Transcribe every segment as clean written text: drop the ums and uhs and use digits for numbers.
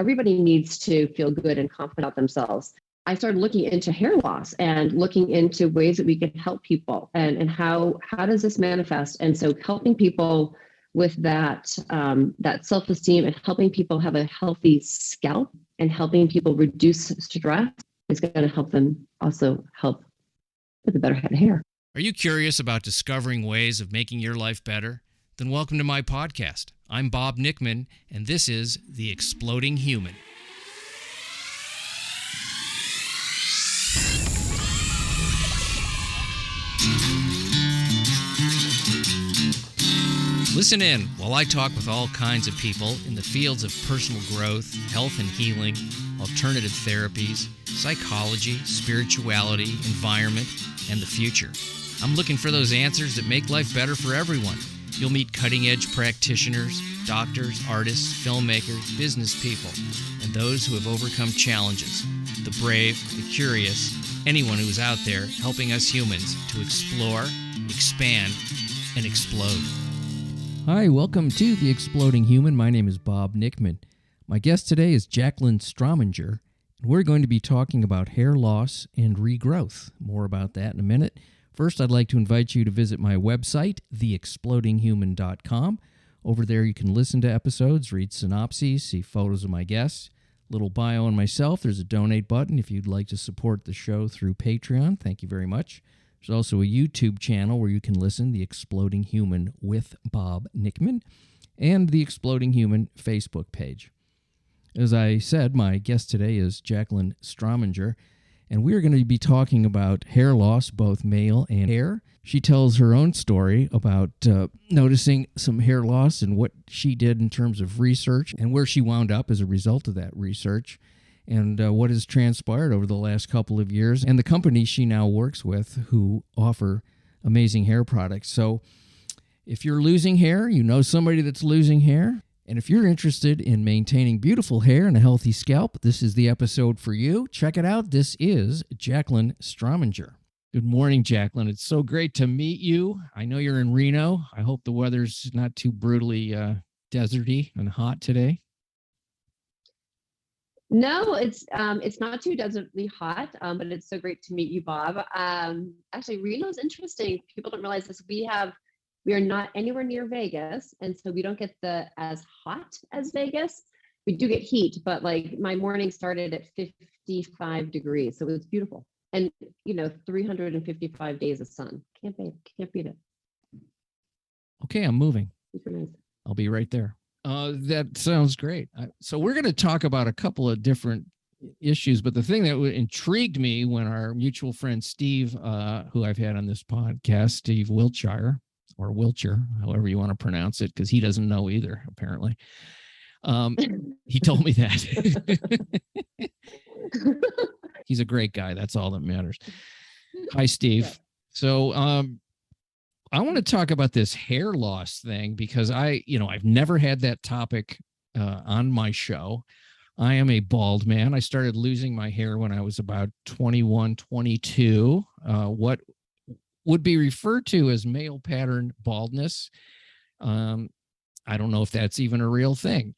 everybody needs to feel good and confident about themselves. I started looking into hair loss and looking into ways that we can help people and how does this manifest? And so helping people with that self-esteem and helping people have a healthy scalp and helping people reduce stress is going to help them also help with a better head of hair. Are you curious about discovering ways of making your life better? Then welcome to my podcast. I'm Bob Nickman, and this is The Exploding Human. Listen in while I talk with all kinds of people in the fields of personal growth, health and healing, alternative therapies, psychology, spirituality, environment, and the future. I'm looking for those answers that make life better for everyone. You'll meet cutting-edge practitioners, doctors, artists, filmmakers, business people, and those who have overcome challenges. The brave, the curious, anyone who is out there helping us humans to explore, expand, and explode. Hi, welcome to The Exploding Human. My name is Bob Nickman. My guest today is Jaclyn Strominger, and we're going to be talking about hair loss and regrowth. More about that in a minute. First, I'd like to invite you to visit my website, theexplodinghuman.com. Over there, you can listen to episodes, read synopses, see photos of my guests, little bio on myself. There's a donate button if you'd like to support the show through Patreon. Thank you very much. There's also a YouTube channel where you can listen, The Exploding Human with Bob Nickman, and The Exploding Human Facebook page. As I said, my guest today is Jaclyn Strominger, and we are going to be talking about hair loss, both male and hair. She tells her own story about noticing some hair loss and what she did in terms of research and where she wound up as a result of that research, and what has transpired over the last couple of years, and the company she now works with who offer amazing hair products. So if you're losing hair, you know somebody that's losing hair, and if you're interested in maintaining beautiful hair and a healthy scalp, this is the episode for you. Check it out. This is Jaclyn Strominger. Good morning, Jaclyn. It's so great to meet you. I know you're in Reno. I hope the weather's not too brutally deserty and hot today. No, it's not too desertly hot, but it's so great to meet you, Bob. Actually, Reno's interesting. People don't realize this. We are not anywhere near Vegas, and so we don't get as hot as Vegas. We do get heat, but like my morning started at 55 degrees, so it was beautiful. And 355 days of sun. Can't beat it. Okay, I'm moving. Super nice. I'll be right there. That sounds great. So we're going to talk about a couple of different issues, but the thing that intrigued me when our mutual friend Steve, who I've had on this podcast, Steve Wiltshire, or Wiltshire, however you want to pronounce it, because he doesn't know either, apparently. He told me that. He's a great guy. That's all that matters. Hi, Steve. Yeah. So, I want to talk about this hair loss thing because I've never had that topic on my show. I am a bald man. I started losing my hair when I was about 21, 22. What would be referred to as male pattern baldness. I don't know if that's even a real thing.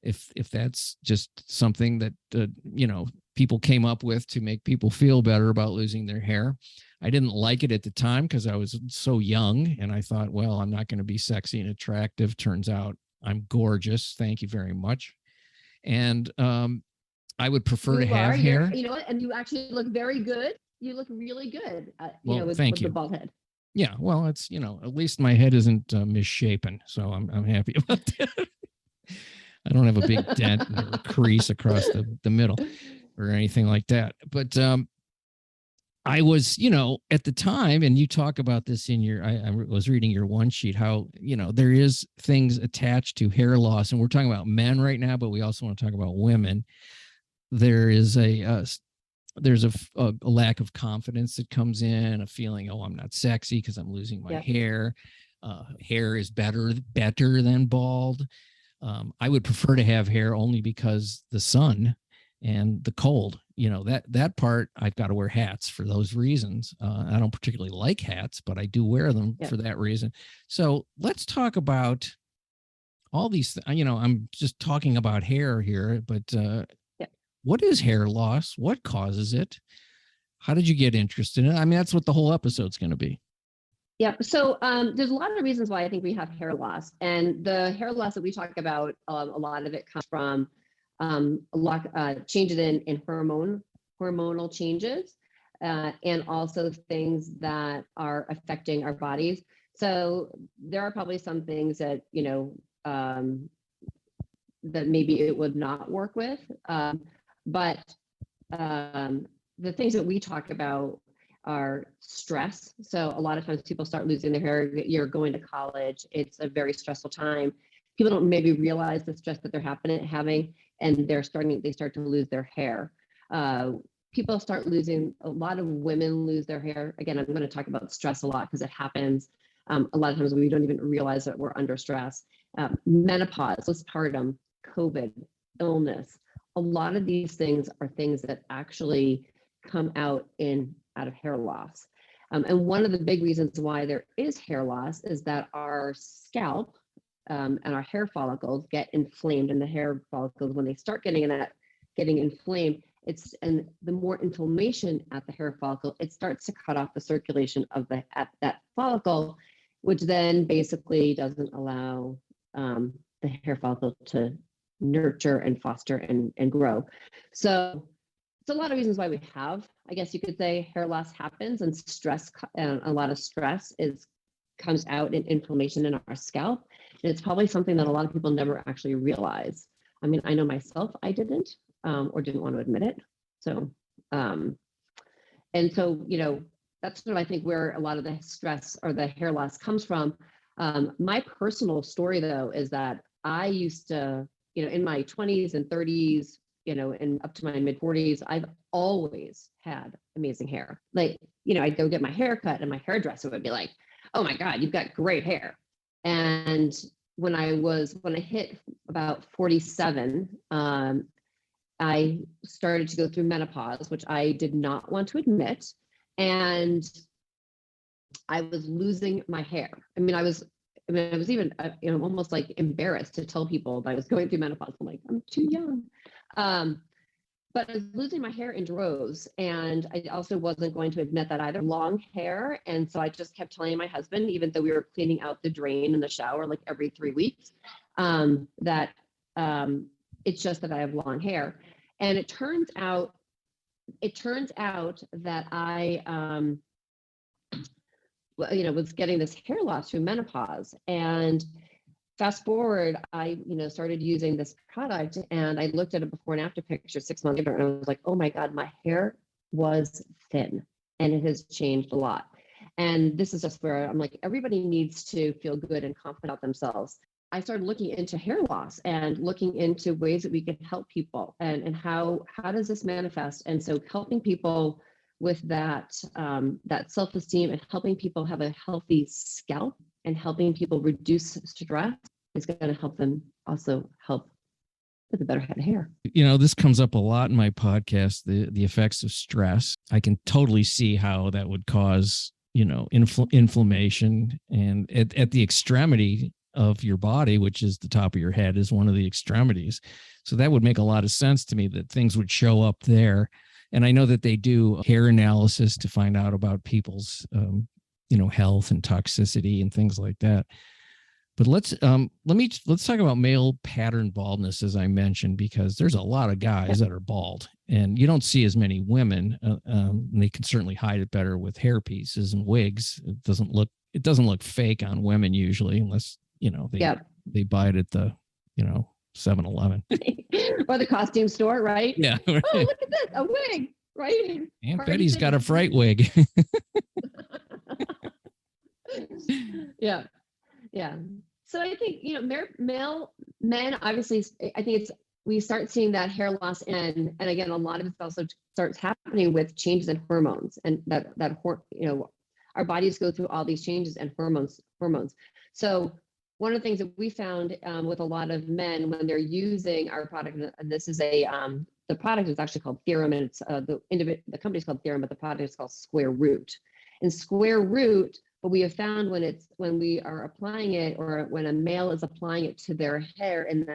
If that's just something that, people came up with to make people feel better about losing their hair. I didn't like it at the time because I was so young and I thought, well, I'm not going to be sexy and attractive. Turns out I'm gorgeous. Thank you very much. And I would prefer to have hair. You know what? And you actually look very good. You look really good, with the bald head. Yeah. Well, it's, at least my head isn't misshapen. So I'm happy about that. I don't have a big dent or a crease across the middle or anything like that. But I was, at the time, and you talk about this in I was reading your one sheet, how, there is things attached to hair loss, and we're talking about men right now, but we also want to talk about women. There is there's a lack of confidence that comes in, a feeling, I'm not sexy because I'm losing my hair. Hair is better than bald. I would prefer to have hair only because the sun and the cold, that part, I've got to wear hats for those reasons. I don't particularly like hats, but I do wear them for that reason. So let's talk about all these, I'm just talking about hair here, but Yeah. what is hair loss? What causes it? How did you get interested in it? I mean, that's what the whole episode's going to be. Yeah. So there's a lot of reasons why I think we have hair loss, and the hair loss that we talk about, a lot of it comes from a lot changes in hormonal changes, and also things that are affecting our bodies. So there are probably some things that that maybe it would not work with, but the things that we talk about are stress. So a lot of times people start losing their hair. You're going to college. It's a very stressful time. People don't maybe realize the stress that they're having, and they start to lose their hair. People start losing, a lot of women lose their hair. Again, I'm going to talk about stress a lot because it happens. A lot of times we don't even realize that we're under stress. Menopause, postpartum, COVID, illness. A lot of these things are things that actually come out of hair loss. And one of the big reasons why there is hair loss is that our scalp and our hair follicles get inflamed, and the hair follicles, when they start getting inflamed, and the more inflammation at the hair follicle, it starts to cut off the circulation of that follicle, which then basically doesn't allow the hair follicle to nurture and foster and grow. So it's a lot of reasons why we have, I guess you could say, hair loss happens, and stress, and a lot of stress comes out in inflammation in our scalp. And it's probably something that a lot of people never actually realize. I mean, I know myself, I didn't, or didn't want to admit it. So, and so, that's sort of, I think, where a lot of the stress or the hair loss comes from. My personal story, though, is that I used to, in my 20s and 30s, and up to my mid 40s, I've always had amazing hair. Like, I'd go get my hair cut and my hairdresser would be like, "Oh my God, you've got great hair." And when I hit about 47, I started to go through menopause, which I did not want to admit. And I was losing my hair. I was even almost like embarrassed to tell people that I was going through menopause. I'm like, I'm too young. But I was losing my hair in droves, and I also wasn't going to admit that either. Long hair, and so I just kept telling my husband, even though we were cleaning out the drain in the shower like every 3 weeks, that it's just that I have long hair. And it turns out that I was getting this hair loss through menopause. And fast forward, I started using this product, and I looked at a before and after picture 6 months later, and I was like, oh my God, my hair was thin, and it has changed a lot. And this is just where I'm like, everybody needs to feel good and confident about themselves. I started looking into hair loss and looking into ways that we can help people, and how does this manifest? And so helping people with that self-esteem, and helping people have a healthy scalp, and helping people reduce stress is going to help them also help with a better head of hair. This comes up a lot in my podcast, the effects of stress. I can totally see how that would cause, inflammation, and at the extremity of your body, which is the top of your head, is one of the extremities. So that would make a lot of sense to me, that things would show up there. And I know that they do hair analysis to find out about people's, health and toxicity and things like that. But let's talk about male pattern baldness, as I mentioned, because there's a lot of guys that are bald, and you don't see as many women. And they can certainly hide it better with hair pieces and wigs. It doesn't look fake on women usually, unless they buy it at the 7-Eleven or the costume store, right? Yeah. Right. Oh, look at this, a wig, right? Aunt Betty's got a fright wig. Yeah. So I think, male men, obviously, I think we start seeing that hair loss, and again, a lot of it also starts happening with changes in hormones, and our bodies go through all these changes and hormones. So one of the things that we found with a lot of men when they're using our product, and this is the product is actually called Theorem, and it's the company's called Theorem, but the product is called Square Root. And Square Root But we have found when we are applying it, or when a male is applying it to their hair in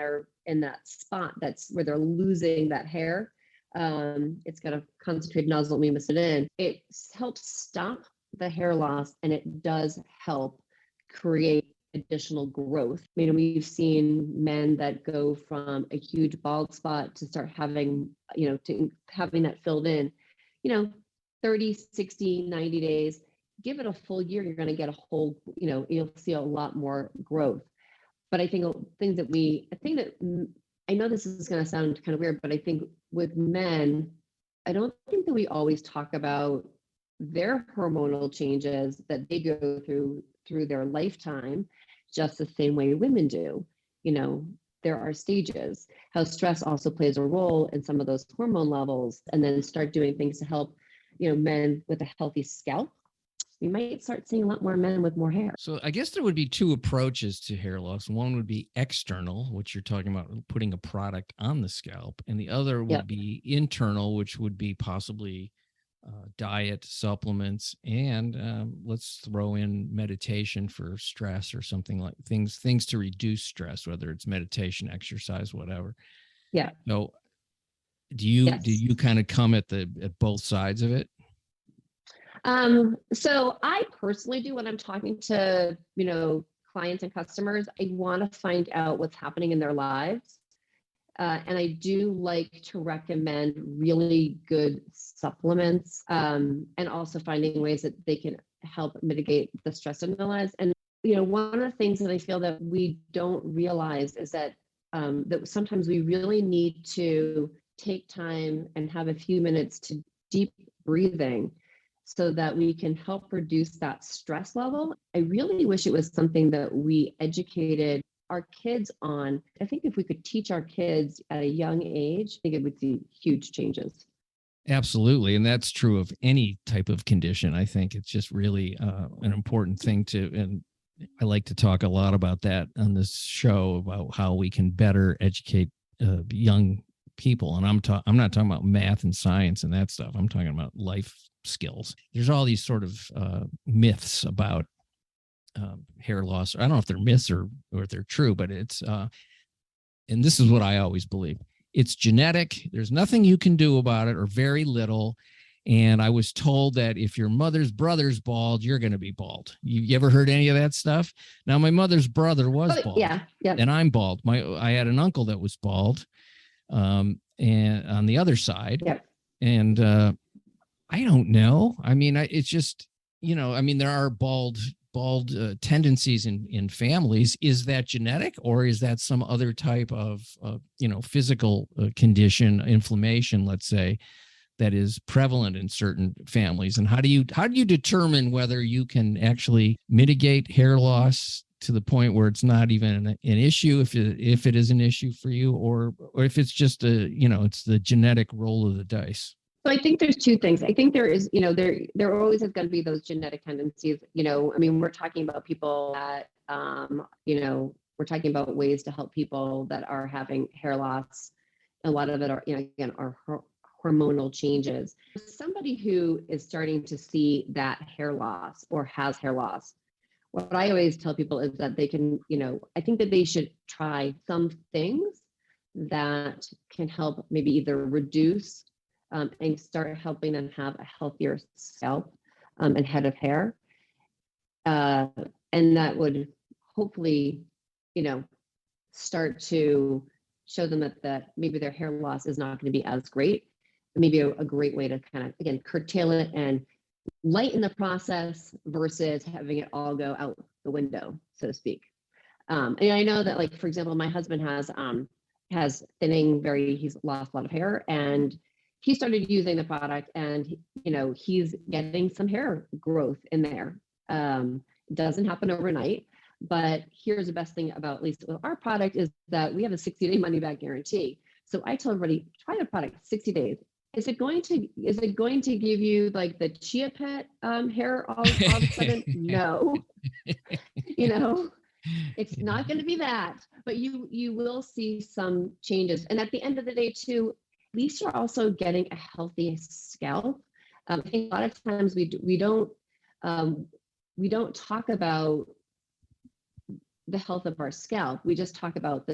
that spot that's where they're losing that hair, it's got a concentrated nozzle, we mix it in. It helps stop the hair loss, and it does help create additional growth. We've seen men that go from a huge bald spot to start having, to having that filled in, 30, 60, 90 days. Give it a full year, you're going to get a whole, you'll see a lot more growth. But I think I know this is going to sound kind of weird, but I think with men, I don't think that we always talk about their hormonal changes that they go through their lifetime, just the same way women do. There are stages, how stress also plays a role in some of those hormone levels, and then start doing things to help, men with a healthy scalp. We might start seeing a lot more men with more hair. So I guess there would be two approaches to hair loss. One would be external, which you're talking about putting a product on the scalp, and the other would be internal, which would be possibly diet, supplements, and let's throw in meditation for stress or something, like things to reduce stress, whether it's meditation, exercise, whatever. Yeah. So do you kind of come at both sides of it? So I personally do, when I'm talking to, clients and customers, I want to find out what's happening in their lives. And I do like to recommend really good supplements, and also finding ways that they can help mitigate the stress in their lives. And, one of the things that I feel that we don't realize is that, that sometimes we really need to take time and have a few minutes to deep breathing, so that we can help reduce that stress level. I really wish it was something that we educated our kids on. I think if we could teach our kids at a young age, I think it would see huge changes. Absolutely. And that's true of any type of condition. I think it's just really an important thing and I like to talk a lot about that on this show, about how we can better educate young people. And I'm not talking about math and science and that stuff. I'm talking about life skills. There's all these sort of myths about hair loss. I don't know if they're myths or if they're true, but it's and this is what I always believe. It's genetic. There's nothing you can do about it, or very little. And I was told that if your mother's brother's bald, you're going to be bald. You ever heard any of that stuff? Now, my mother's brother was bald. Yeah. And I'm bald. I had an uncle that was bald, and on the other side. Yep. And I don't know. It's just, there are bald tendencies in families. Is that genetic, or is that some other type of, physical condition, inflammation, let's say, that is prevalent in certain families? And how do you determine whether you can actually mitigate hair loss to the point where it's not even an issue, if it is an issue for you, or if it's just it's the genetic roll of the dice? So I think there's two things. I think there is, there always has got to be those genetic tendencies. We're talking about people that, we're talking about ways to help people that are having hair loss. A lot of it are, again, are hormonal changes. Somebody who is starting to see that hair loss or has hair loss, what I always tell people is that they can, I think that they should try some things that can help maybe either reduce and start helping them have a healthier scalp and head of hair. And that would hopefully, start to show them that maybe their hair loss is not going to be as great. Maybe a great way to kind of, again, curtail it and lighten the process versus having it all go out the window, so to speak. And I know that, like, for example, my husband has thinning, he's lost a lot of hair, and he started using the product, and he's getting some hair growth in there. It doesn't happen overnight, but here's the best thing about, at least with our product, is that we have a 60-day money back guarantee. So I tell everybody, try the product 60 days. Is it going to give you like the chia pet hair all of a sudden? No. It's not going to be that, but you will see some changes. And at the end of the day too, at least you're also getting a healthy scalp. I think a lot of times we don't we don't talk about the health of our scalp. We just talk about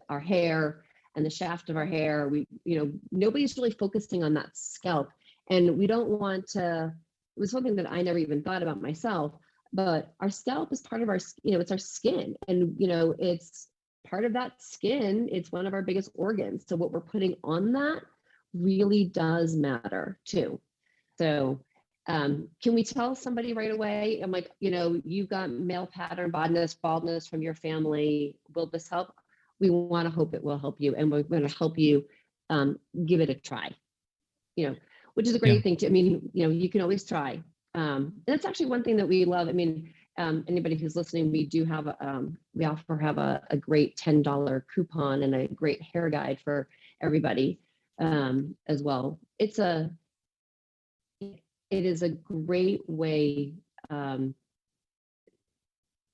our hair and the shaft of our hair. Nobody's really focusing on that scalp. And we don't want to, it was something that I never even thought about myself, but our scalp is part of our, it's our skin. And, it's part of that skin. It's one of our biggest organs. So what we're putting on that really does matter too. So can we tell somebody right away? I'm like, you've got male pattern baldness from your family. Will this help? We want to hope it will help you. And we're going to help you give it a try, which is a great thing too. I mean, you can always try. And that's actually one thing that we love. I mean, anybody who's listening, we do have, we have a great $10 coupon and a great hair guide for everybody as well. It is a great way, again,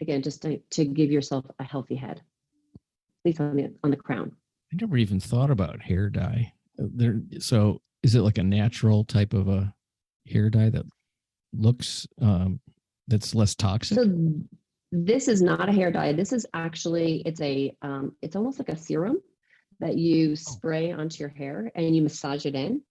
just to give yourself a healthy head, at least on the crown. I never even thought about hair dye. So is it like a natural type of a hair dye that looks, that's less toxic? So this is not a hair dye. This is actually, it's almost like a serum that you spray onto your hair and you massage it in.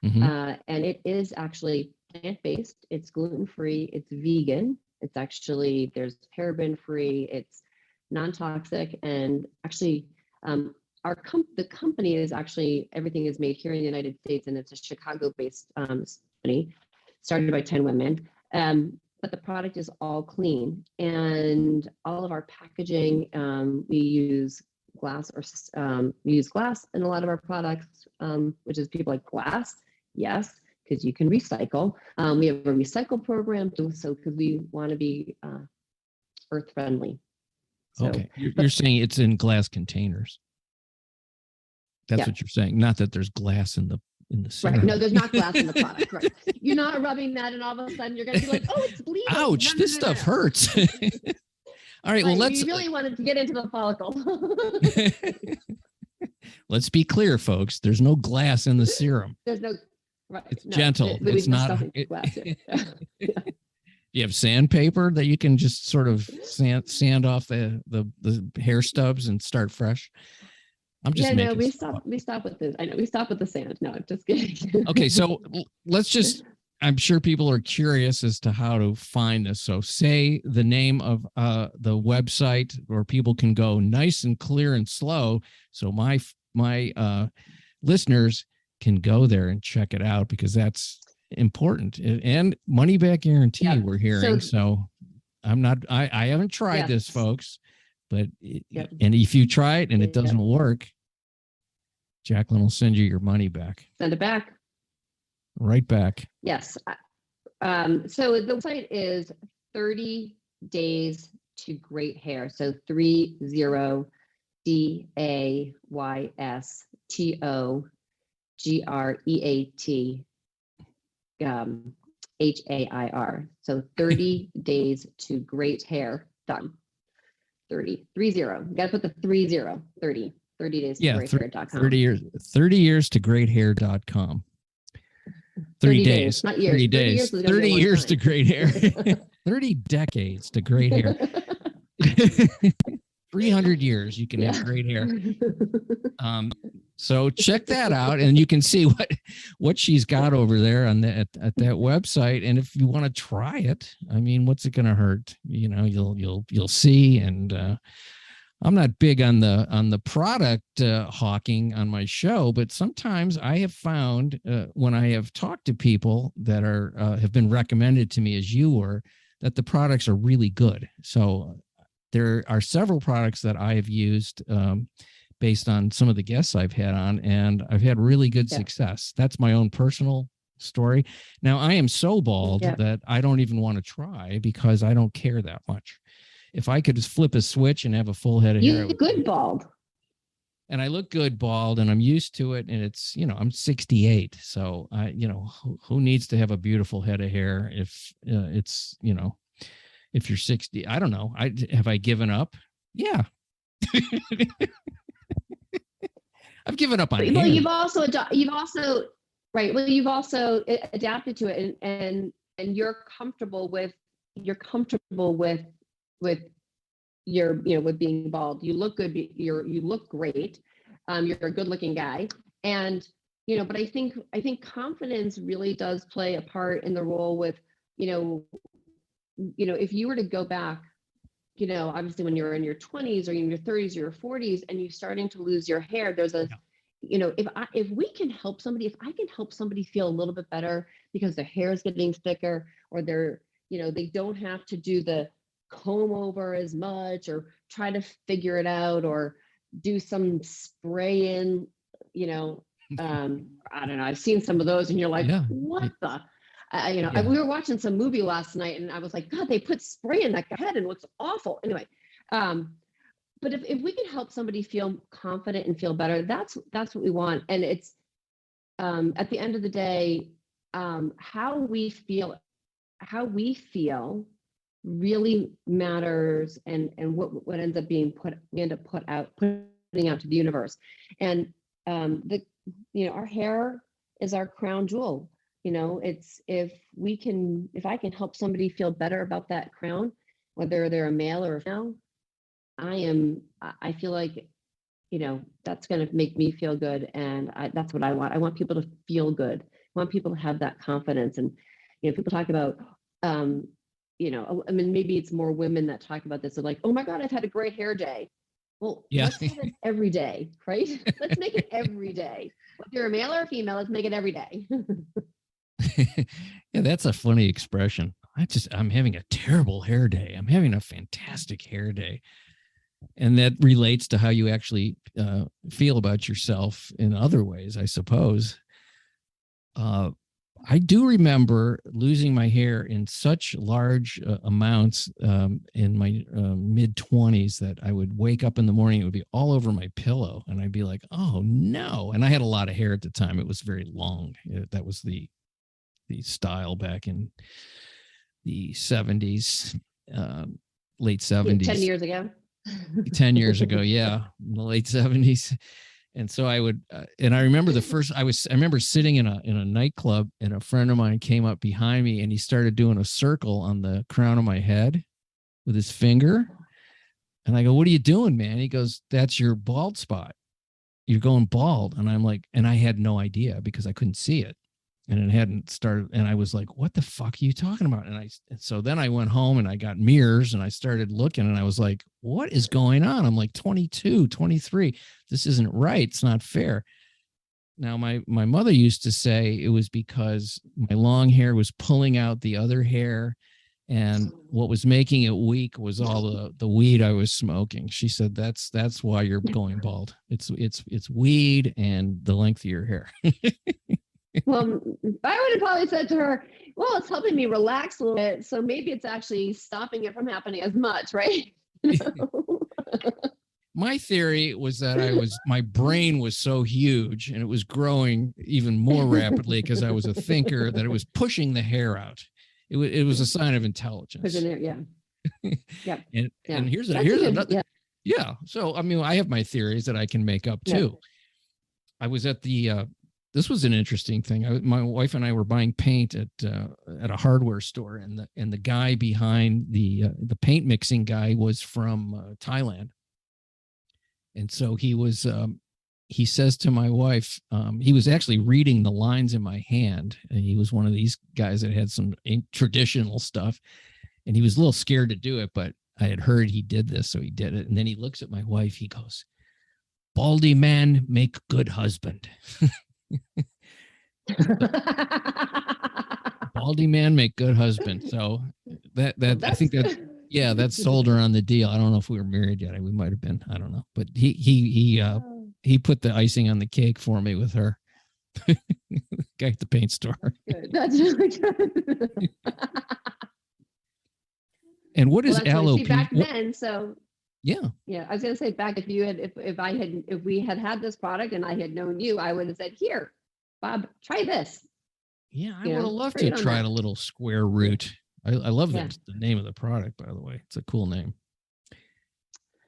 Mm-hmm. And it is actually plant-based, it's gluten-free, it's vegan, it's actually, there's paraben-free, it's non-toxic, and actually the company is actually, everything is made here in the United States, and it's a Chicago-based company, started by 10 women, but the product is all clean, and all of our packaging, we use glass in a lot of our products, which is people like glass, yes, because you can recycle. We have a recycle program, so because we want to be earth friendly. So, okay, you're saying it's in glass containers. That's what you're saying. Not that there's glass in the serum. Right. No, there's not glass in the product. Right. You're not rubbing that, and all of a sudden you're going to be like, "Oh, it's bleeding." Ouch! This stuff hurts. All right. Well, let's. You really wanted to get into the follicle. Let's be clear, folks. There's no glass in the serum. There's no. Right. It's gentle. It's not. Glass, You have sandpaper that you can just sort of sand off the hair stubs and start fresh. I'm just making we stop with this. I know we stop with the sand. No, I'm just kidding. Okay, so let's just. I'm sure people are curious as to how to find this. So say the name of the website where people can go nice and clear and slow. So my listeners can go there and check it out, because that's important, and money back guarantee we're hearing. So I haven't tried this, folks, but and if you try it and it doesn't work, Jaclyn will send you your money back. Send it back. Right back. Yes. So the website is 30 Days to Great Hair. So 30 DAYSTOGREAT HAIR. So 30 Days to Great Hair. Done. 30. You got to put the 30 days to greathair.com. 30 years to greathair.com. 30 days, not years. 30 days. 30 years to great hair. 30 decades to great hair. 300 years you can have great hair. So check that out, and you can see what she's got over there on at that website. And if you want to try it, I mean, what's it going to hurt? You'll see. And I'm not big on the product hawking on my show, but sometimes I have found when I have talked to people that have been recommended to me, as you were, that the products are really good. So there are several products that I have used based on some of the guests I've had on, and I've had really good success. That's my own personal story. Now, I am so bald that I don't even want to try, because I don't care that much. If I could just flip a switch and have a full head of hair. You look good bald. And I look good bald, and I'm used to it. And it's, I'm 68. So who needs to have a beautiful head of hair if it's, if you're 60, I don't know. Have I given up? Yeah. I've given up on it. Well, you've also adapted to it, and you're comfortable with you're comfortable with your, with being bald. You look good. You look great. You're a good looking guy. And, but I think confidence really does play a part in the role with, if you were to go back, obviously when you're in your 20s or in your 30s, your 40s, and you're starting to lose your hair, there's a, if we can help somebody, if I can help somebody feel a little bit better because their hair is getting thicker, or they're, they don't have to do the comb over as much or try to figure it out or do some spray in, I don't know. I've seen some of those and you're like, what the, we were watching some movie last night and I was like, God, they put spray in that guy's head and it looks awful. Anyway, but if we can help somebody feel confident and feel better, that's what we want. And it's at the end of the day, how we feel really matters, and what ends up being putting out to the universe. And our hair is our crown jewel. It's if I can help somebody feel better about that crown, whether they're a male or a female, I feel like, that's going to make me feel good. And that's what I want. I want people to feel good. I want people to have that confidence. And, people talk about, maybe it's more women that talk about this. They're like, oh my God, I've had a great hair day. Well, let's have it every day, right? Let's make it every day. Whether you're a male or a female, let's make it every day. Yeah, that's a funny expression. I'm having a terrible hair day. I'm having a fantastic hair day. And that relates to how you actually feel about yourself in other ways, I suppose. I do remember losing my hair in such large amounts in my mid-20s that I would wake up in the morning, it would be all over my pillow, and I'd be like, oh no. And I had a lot of hair at the time. It was very long. That was the style back in the 70s, late 70s. 10 years ago. 10 years ago, yeah, in the late 70s. And so I would, and I remember I remember sitting in a nightclub, and a friend of mine came up behind me and he started doing a circle on the crown of my head with his finger. And I go, what are you doing, man? He goes, that's your bald spot. You're going bald. And I'm like, and I had no idea because I couldn't see it. And it hadn't started. And I was like, what the fuck are you talking about? And so then I went home and I got mirrors and I started looking, and I was like, what is going on? I'm like 22, 23. This isn't right. It's not fair. Now, my mother used to say it was because my long hair was pulling out the other hair, and what was making it weak was all the weed I was smoking. She said, that's why you're going bald. It's weed and the length of your hair. Well, I would have probably said to her, well, it's helping me relax a little bit, so maybe it's actually stopping it from happening as much, right? My theory was that my brain was so huge and it was growing even more rapidly because I was a thinker, that it was pushing the hair out. It was a sign of intelligence. Yeah. Yeah. And here's another. Yeah. So, I have my theories that I can make up too. I was at this was an interesting thing. My wife and I were buying paint at a hardware store, and the guy behind the paint mixing guy was from Thailand, and so he says to my wife, he was actually reading the lines in my hand, and he was one of these guys that had some traditional stuff, and he was a little scared to do it, but I had heard he did this, so he did it. And then he looks at my wife. He goes, "Baldy man make good husband." Baldy man make good husband. So that I think that sold her on the deal. I don't know if we were married yet. We might have been. I don't know. But he put the icing on the cake for me with her. Guy at the paint store. Good. That's really good. And what is alopecia? Back then, so yeah. I was gonna say back if we had this product and I had known you, I would have said, here, Bob, try this. Yeah, I would have loved to try a little square root. I love the name of the product, by the way. It's a cool name.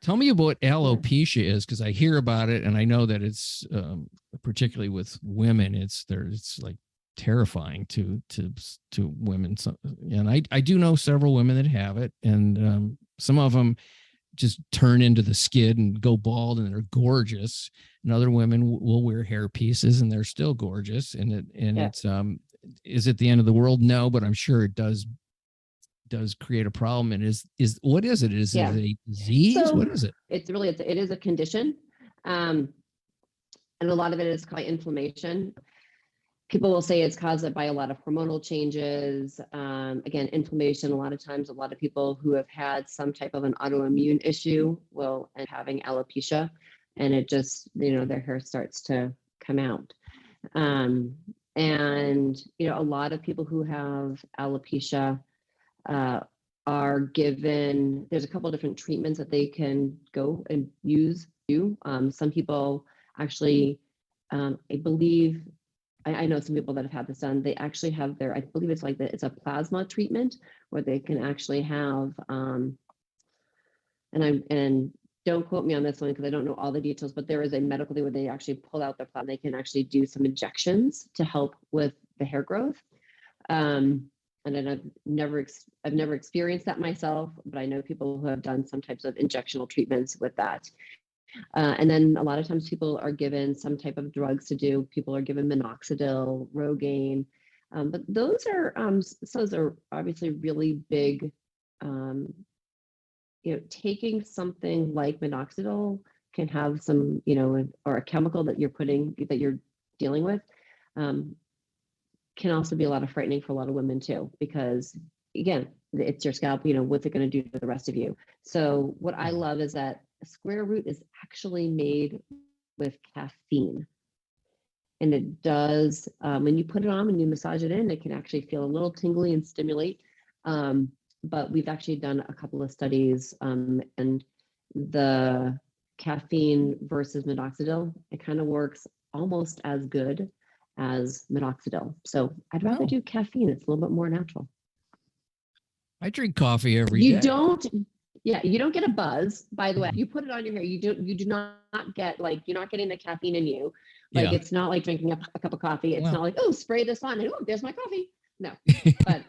Tell me about what alopecia is, because I hear about it and I know that it's particularly with women, it's like terrifying to women. So, and I do know several women that have it, and some of them just turn into the skid and go bald and they're gorgeous. And other women will wear hair pieces and they're still gorgeous. And it's, is it the end of the world? No, but I'm sure it does create a problem. And what is it? Is it a disease? What is it? It is a condition. And a lot of it is called inflammation. People will say it's caused by a lot of hormonal changes. Again, inflammation. A lot of times, a lot of people who have had some type of an autoimmune issue will end up having alopecia, and it just, their hair starts to come out. And, a lot of people who have alopecia are given, there's a couple of different treatments that they can go and do. Some people actually, I believe, I know some people that have had this done. They actually have I believe it's a plasma treatment where they can actually have, and don't quote me on this one because I don't know all the details, but there is a medical thing where they actually pull out their plasma. They can actually do some injections to help with the hair growth. And then I've never experienced that myself, but I know people who have done some types of injectional treatments with that. And then a lot of times people are given some type of drugs to do. People are given minoxidil, Rogaine, but those are obviously really big. Taking something like minoxidil can have some, or a chemical that you're dealing with, can also be a lot of frightening for a lot of women too, because again, it's your scalp. What's it going to do to the rest of you? So what I love is that square root is actually made with caffeine, and it does, when you put it on and you massage it in, it can actually feel a little tingly and stimulate. But we've actually done a couple of studies, and the caffeine versus minoxidil, it kind of works almost as good as minoxidil. So I'd rather do caffeine. It's a little bit more natural. I drink coffee every day. You don't get a buzz, by the way. You put it on your hair. You do not get, you're not getting the caffeine in you. It's not like drinking a cup of coffee. It's not like, oh, spray this on and there's my coffee. No, but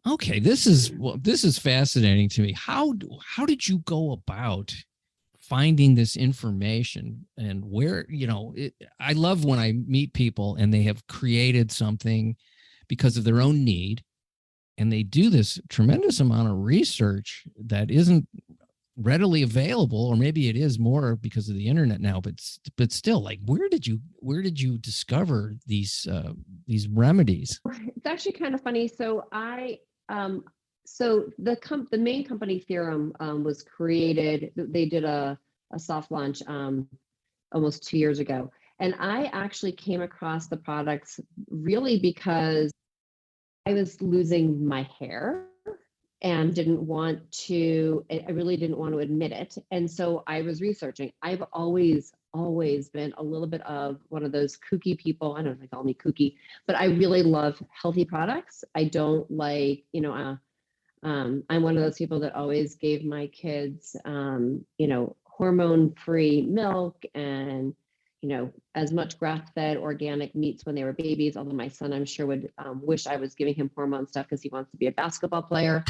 okay, this is fascinating to me. How did you go about finding this information, and where, I love when I meet people and they have created something because of their own need, and they do this tremendous amount of research that isn't readily available, or maybe it is more because of the internet now, but still, where did you discover these remedies? It's actually kind of funny. So the main company Theorem was created. They did a soft launch almost 2 years ago, and I actually came across the products really because I was losing my hair and I really didn't want to admit it. And so I was researching. I've always been a little bit of one of those kooky people. I don't know if they call me kooky, but I really love healthy products. I don't like, I'm one of those people that always gave my kids, hormone-free milk and, as much grass-fed organic meats when they were babies. Although my son, I'm sure, would wish I was giving him hormone stuff because he wants to be a basketball player.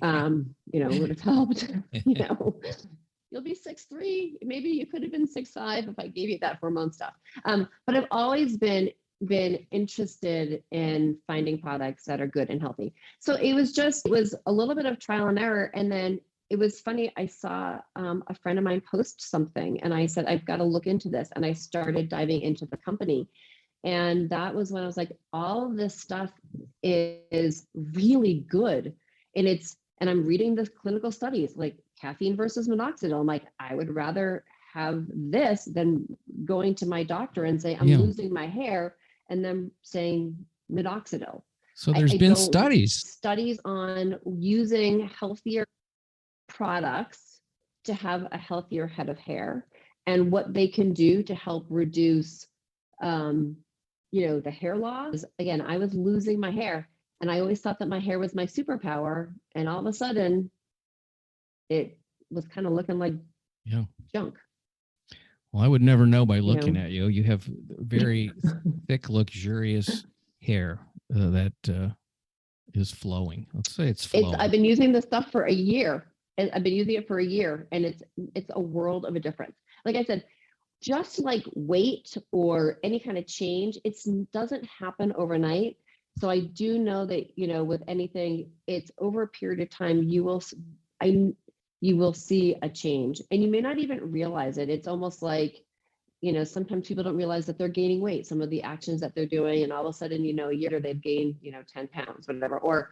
Would have helped. You'll be 6'3". Maybe you could have been 6'5" if I gave you that hormone stuff. But I've always been interested in finding products that are good and healthy. So it was a little bit of trial and error, and then it was funny. I saw a friend of mine post something, and I said, I've got to look into this. And I started diving into the company. And that was when I was like, all of this stuff is really good. And I'm reading the clinical studies, like caffeine versus minoxidil. I'm like, I would rather have this than going to my doctor and say, I'm losing my hair, and them saying minoxidil. So there's been studies on using healthier products to have a healthier head of hair, and what they can do to help reduce the hair loss. Again, I was losing my hair, and I always thought that my hair was my superpower, and all of a sudden it was kind of looking like junk. Well, I would never know by you looking know. at you. You have very thick, luxurious hair that is flowing. Let's say it's flowing. I've been using this stuff for a year. And I've been using it for a year, and it's a world of a difference. Like I said, just like weight or any kind of change, it doesn't happen overnight. So I do know that, with anything, it's over a period of time, you will see a change, and you may not even realize it. It's almost like, sometimes people don't realize that they're gaining weight, some of the actions that they're doing, and all of a sudden, a year later, they've gained, 10 pounds, whatever. Or,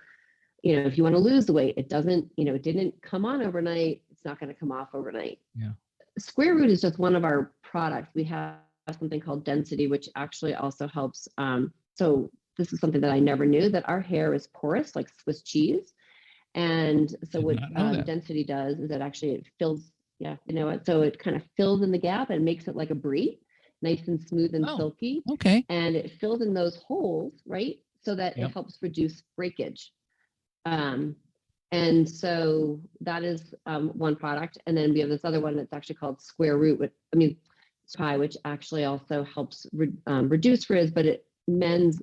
if you want to lose the weight, it doesn't, it didn't come on overnight. It's not going to come off overnight. Yeah. Square Root is just one of our products. We have something called Density, which actually also helps. So this is something that I never knew, that our hair is porous like Swiss cheese. And so what Density does is that actually it fills, so it kind of fills in the gap and makes it like a brie, nice and smooth and silky. Okay. And it fills in those holes, right? So that it helps reduce breakage. And so that is one product. And then we have this other one that's actually called Square Root, which actually also helps reduce frizz, but it mends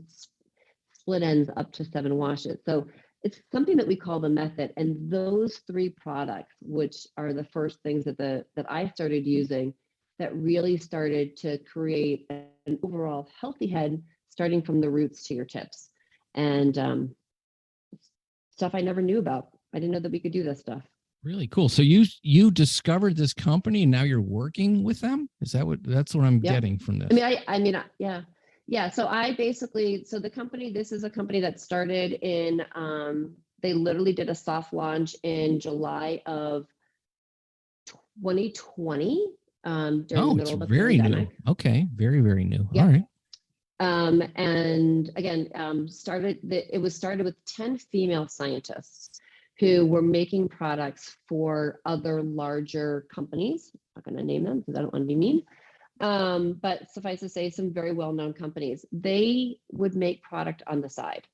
split ends up to 7 washes. So it's something that we call the method. And those 3 products, which are the first things that I started using, that really started to create an overall healthy head, starting from the roots to your tips. And stuff I never knew about. I didn't know that we could do this stuff. Really cool. So you discovered this company and now you're working with them? That's what I'm getting from this? Yeah. So the company, this is a company that started in, they literally did a soft launch in July of 2020. During the middle of the pandemic. New. Okay. Very, very new. Yep. All right. And again, it was started with 10 female scientists who were making products for other larger companies. I'm not going to name them because I don't want to be mean. But suffice to say, some very well-known companies. They would make product on the side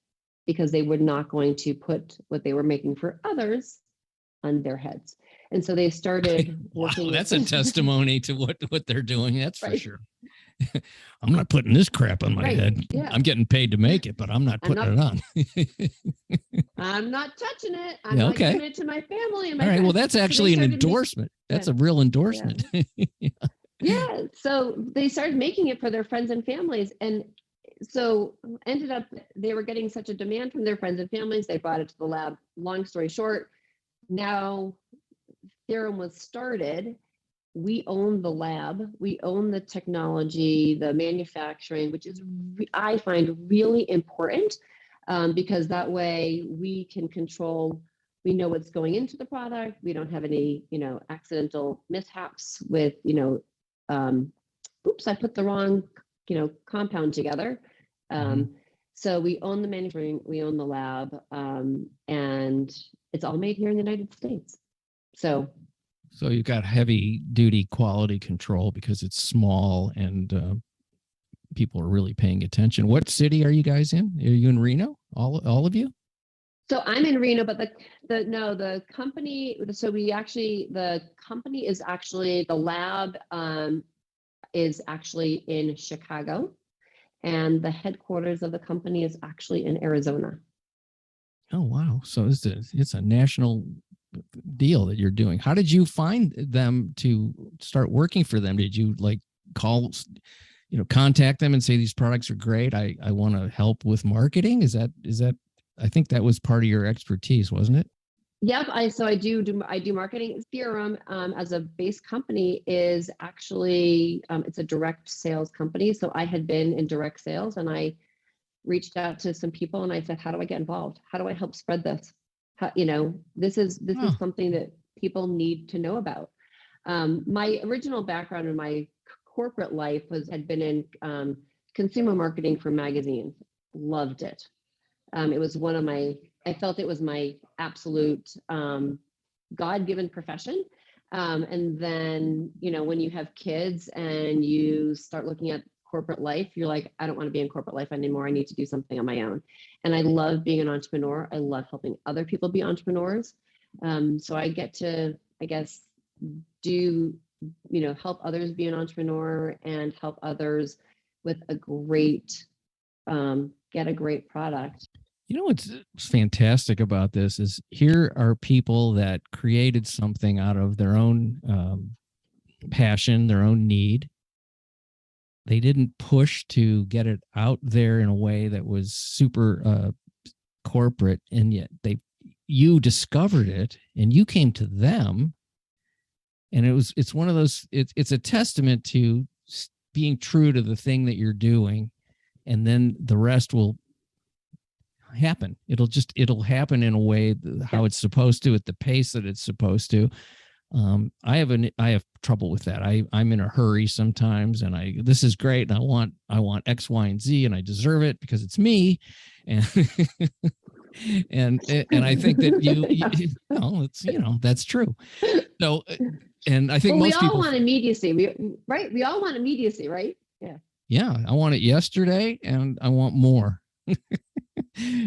because they were not going to put what they were making for others on their heads. And so they started working. Wow, that's a testimony to what they're doing. That's for sure. I'm not putting this crap on my head. Yeah. I'm getting paid to make it, but I'm not putting it on. I'm not touching it. I'm not giving it to my family. And my All right. Well, that's actually an endorsement. That's a real endorsement. Yeah. So they started making it for their friends and families. And so ended up, they were getting such a demand from their friends and families. They brought it to the lab. Long story short, now Theorem was started. We own the lab, we own the technology, the manufacturing, which is, I find, really important because that way we can control, we know what's going into the product. We don't have any, accidental mishaps with, oops, I put the wrong, compound together. So we own the manufacturing, we own the lab, and it's all made here in the United States. So you've got heavy duty quality control because it's small and people are really paying attention. What city are you guys in? Are you in Reno? All of you? So I'm in Reno, but the company. So the company is actually, the lab is actually in Chicago, and the headquarters of the company is actually in Arizona. Oh wow! So it's a national deal that you're doing. How did you find them to start working for them? Did you call, contact them and say these products are great, I want to help with marketing? Is that I think that was part of your expertise, wasn't it? Yep. I do marketing. Theorem as a base company is actually it's a direct sales company. So I had been in direct sales and I reached out to some people and I said, how do I get involved? How do I help spread this? This is something that people need to know about. My original background in my corporate life had been in consumer marketing for magazines. Loved it. It was I felt it was my absolute God-given profession. And then, when you have kids and you start looking at corporate life, you're like, I don't want to be in corporate life anymore. I need to do something on my own. And I love being an entrepreneur. I love helping other people be entrepreneurs. So I get to, I guess, do help others be an entrepreneur and help others with a great, get a great product. What's fantastic about this is here are people that created something out of their own passion, their own need. They didn't push to get it out there in a way that was super corporate, and yet you discovered it and you came to them, and it's one of those. It's a testament to being true to the thing that you're doing, and then the rest will happen. It'll happen in a way how it's supposed to, at the pace that it's supposed to. I have trouble with that. I'm in a hurry sometimes, and this is great, and I want X, Y, and Z, and I deserve it because it's me, and and I think that it's that's true. So, and I think most people want immediacy. We all want immediacy, right? Yeah. Yeah, I want it yesterday, and I want more.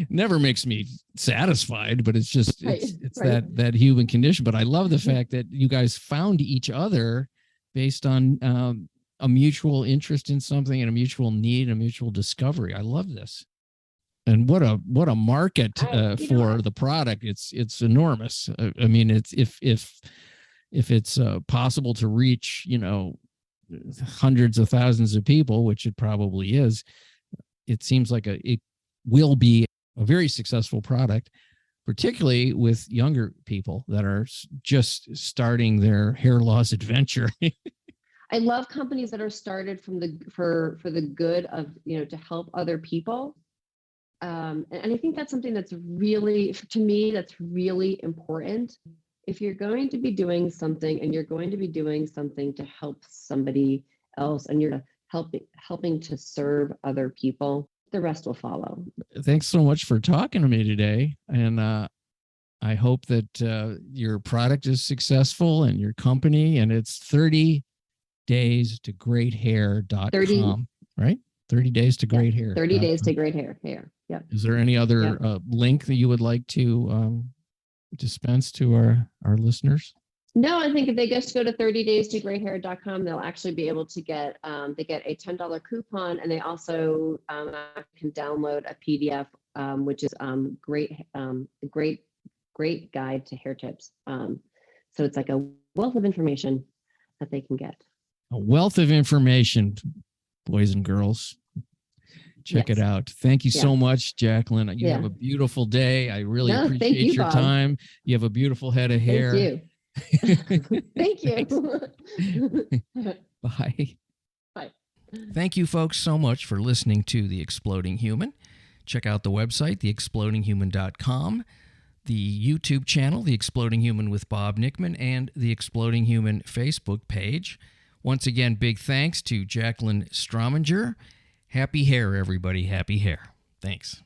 Never makes me satisfied, but it's just it's right. that human condition. But I love the fact that you guys found each other based on a mutual interest in something and a mutual need, a mutual discovery. I love this. And what a market for the product. It's enormous. I mean, it's if it's possible to reach hundreds of thousands of people, which it probably is, it seems like it will be a very successful product, particularly with younger people that are just starting their hair loss adventure. I love companies that are started for the good of, to help other people. And I think that's something that's really, to me, that's really important. If you're going to be doing something and you're going to be doing something to help somebody else and you're helping to serve other people, the rest will follow. Thanks so much for talking to me today. And I hope that your product is successful and your company, and it's 30 days to great hair.com, right? 30 days to great hair. 30 days to great hair. Yeah. Is there any other link that you would like to dispense to our listeners? No, I think if they just go to 30daystogreathair.com, they'll actually be able to get they get a $10 coupon, and they also can download a PDF, which is great guide to hair tips. So it's like a wealth of information that they can get. A wealth of information, boys and girls. Check it out. Thank you so much, Jaclyn. You have a beautiful day. I really appreciate your time. You have a beautiful head of hair. Thank you. Thank you. Bye. Bye. Thank you, folks, so much for listening to The Exploding Human. Check out the website, theexplodinghuman.com, the YouTube channel, The Exploding Human with Bob Nickman, and The Exploding Human Facebook page. Once again, big thanks to Jaclyn Strominger. Happy hair, everybody. Happy hair. Thanks.